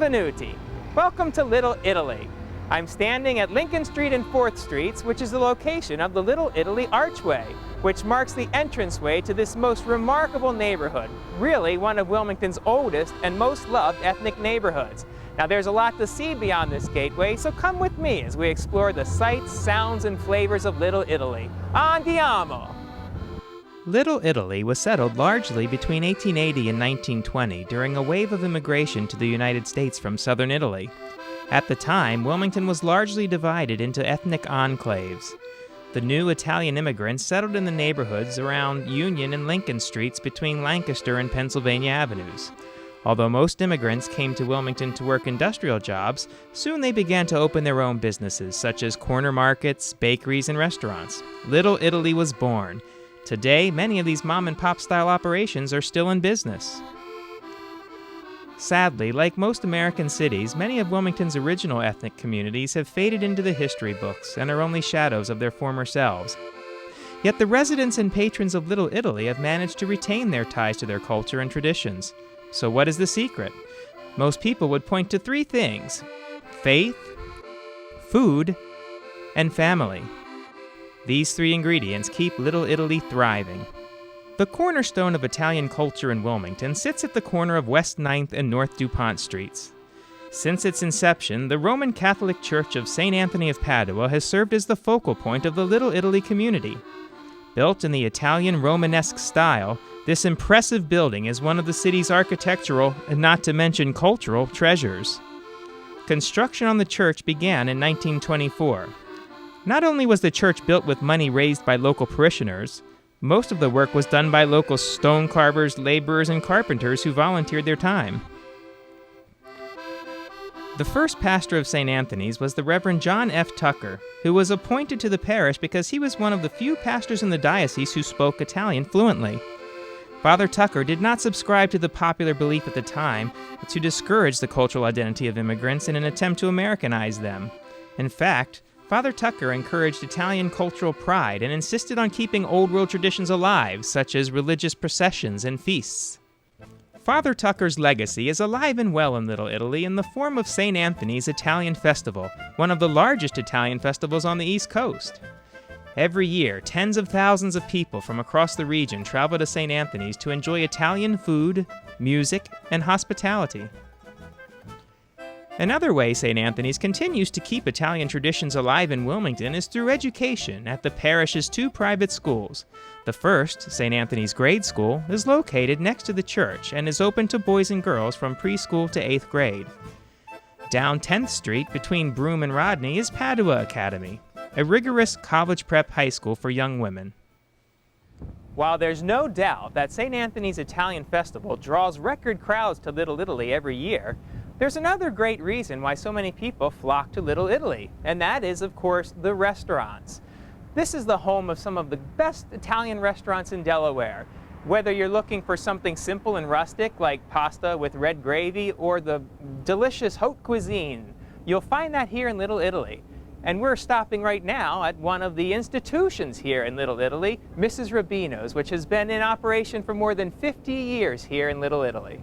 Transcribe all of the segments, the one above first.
Benvenuti. Welcome to Little Italy. I'm standing at Lincoln Street and 4th Streets, which is the location of the Little Italy Archway, which marks the entranceway to this most remarkable neighborhood, really one of Wilmington's oldest and most loved ethnic neighborhoods. Now there's a lot to see beyond this gateway, so come with me as we explore the sights, sounds, and flavors of Little Italy. Andiamo! Little Italy was settled largely between 1880 and 1920 during a wave of immigration to the United States from southern Italy. At the time, Wilmington was largely divided into ethnic enclaves. The new Italian immigrants settled in the neighborhoods around Union and Lincoln Streets between Lancaster and Pennsylvania Avenues. Although most immigrants came to Wilmington to work industrial jobs, soon they began to open their own businesses, such as corner markets, bakeries, and restaurants. Little Italy was born. Today, many of these mom-and-pop style operations are still in business. Sadly, like most American cities, many of Wilmington's original ethnic communities have faded into the history books and are only shadows of their former selves. Yet the residents and patrons of Little Italy have managed to retain their ties to their culture and traditions. So what is the secret? Most people would point to three things: faith, food, and family. These three ingredients keep Little Italy thriving. The cornerstone of Italian culture in Wilmington sits at the corner of West 9th and North DuPont Streets. Since its inception, the Roman Catholic Church of St. Anthony of Padua has served as the focal point of the Little Italy community. Built in the Italian Romanesque style, this impressive building is one of the city's architectural, and not to mention cultural, treasures. Construction on the church began in 1924. Not only was the church built with money raised by local parishioners, most of the work was done by local stone carvers, laborers, and carpenters who volunteered their time. The first pastor of St. Anthony's was the Reverend John F. Tucker, who was appointed to the parish because he was one of the few pastors in the diocese who spoke Italian fluently. Father Tucker did not subscribe to the popular belief at the time to discourage the cultural identity of immigrants in an attempt to Americanize them. In fact, Father Tucker encouraged Italian cultural pride and insisted on keeping Old World traditions alive, such as religious processions and feasts. Father Tucker's legacy is alive and well in Little Italy in the form of St. Anthony's Italian Festival, one of the largest Italian festivals on the East Coast. Every year, tens of thousands of people from across the region travel to St. Anthony's to enjoy Italian food, music, and hospitality. Another way St. Anthony's continues to keep Italian traditions alive in Wilmington is through education at the parish's two private schools. The first, St. Anthony's Grade School, is located next to the church and is open to boys and girls from preschool to 8th grade. Down 10th Street between Broome and Rodney is Padua Academy, a rigorous college prep high school for young women. While there's no doubt that St. Anthony's Italian Festival draws record crowds to Little Italy every year, there's another great reason why so many people flock to Little Italy, and that is, of course, the restaurants. This is the home of some of the best Italian restaurants in Delaware. Whether you're looking for something simple and rustic like pasta with red gravy or the delicious haute cuisine, you'll find that here in Little Italy. And we're stopping right now at one of the institutions here in Little Italy, Mrs. Rubino's, which has been in operation for more than 50 years here in Little Italy.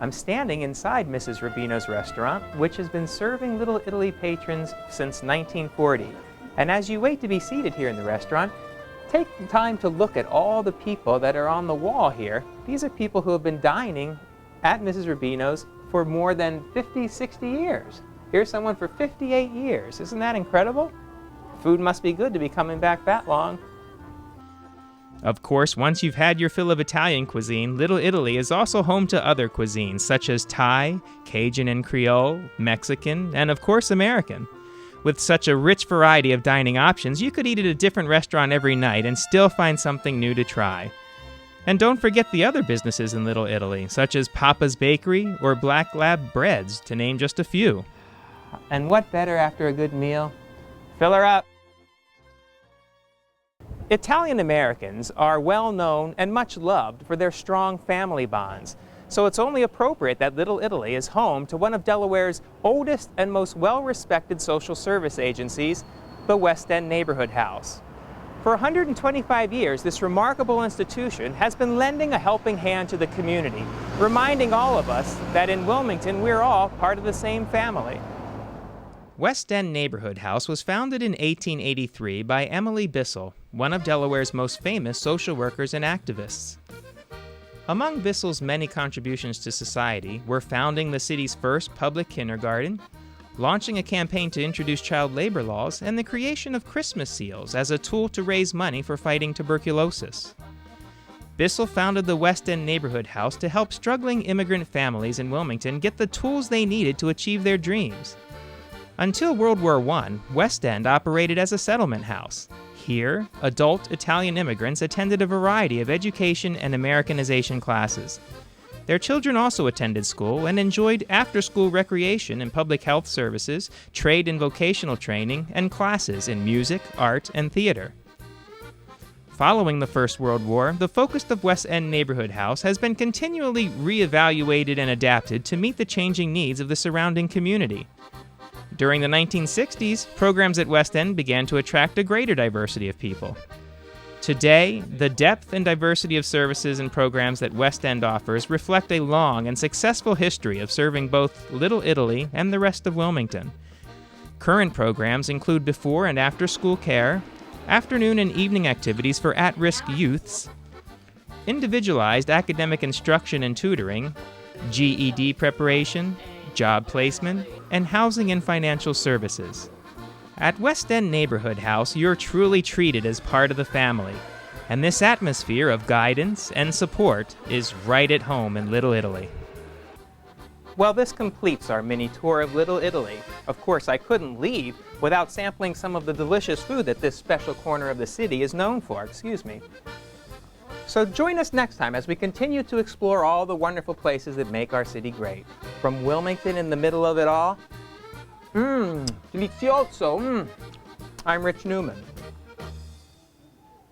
I'm standing inside Mrs. Rubino's restaurant, which has been serving Little Italy patrons since 1940. And as you wait to be seated here in the restaurant, take time to look at all the people that are on the wall here. These are people who have been dining at Mrs. Rubino's for more than 50, 60 years. Here's someone for 58 years. Isn't that incredible? Food must be good to be coming back that long. Of course, once you've had your fill of Italian cuisine, Little Italy is also home to other cuisines such as Thai, Cajun and Creole, Mexican, and of course American. With such a rich variety of dining options, you could eat at a different restaurant every night and still find something new to try. And don't forget the other businesses in Little Italy, such as Papa's Bakery or Black Lab Breads, to name just a few. And what better after a good meal? Fill her up! Italian Americans are well known and much loved for their strong family bonds, so it's only appropriate that Little Italy is home to one of Delaware's oldest and most well-respected social service agencies, the West End Neighborhood House. For 125 years, this remarkable institution has been lending a helping hand to the community, reminding all of us that in Wilmington we're all part of the same family. West End Neighborhood House was founded in 1883 by Emily Bissell, one of Delaware's most famous social workers and activists. Among Bissell's many contributions to society were founding the city's first public kindergarten, launching a campaign to introduce child labor laws, and the creation of Christmas seals as a tool to raise money for fighting tuberculosis. Bissell founded the West End Neighborhood House to help struggling immigrant families in Wilmington get the tools they needed to achieve their dreams. Until World War I, West End operated as a settlement house. Here, adult Italian immigrants attended a variety of education and Americanization classes. Their children also attended school and enjoyed after-school recreation and public health services, trade and vocational training, and classes in music, art, and theater. Following the First World War, the focus of West End Neighborhood House has been continually re-evaluated and adapted to meet the changing needs of the surrounding community. During the 1960s, programs at West End began to attract a greater diversity of people. Today, the depth and diversity of services and programs that West End offers reflect a long and successful history of serving both Little Italy and the rest of Wilmington. Current programs include before and after school care, afternoon and evening activities for at-risk youths, individualized academic instruction and tutoring, GED preparation, job placement, and housing and financial services. At West End Neighborhood House, you're truly treated as part of the family, and this atmosphere of guidance and support is right at home in Little Italy. Well, this completes our mini tour of Little Italy. Of course, I couldn't leave without sampling some of the delicious food that this special corner of the city is known for. So join us next time as we continue to explore all the wonderful places that make our city great. From Wilmington in the middle of it all, delicioso. I'm Rich Neumann.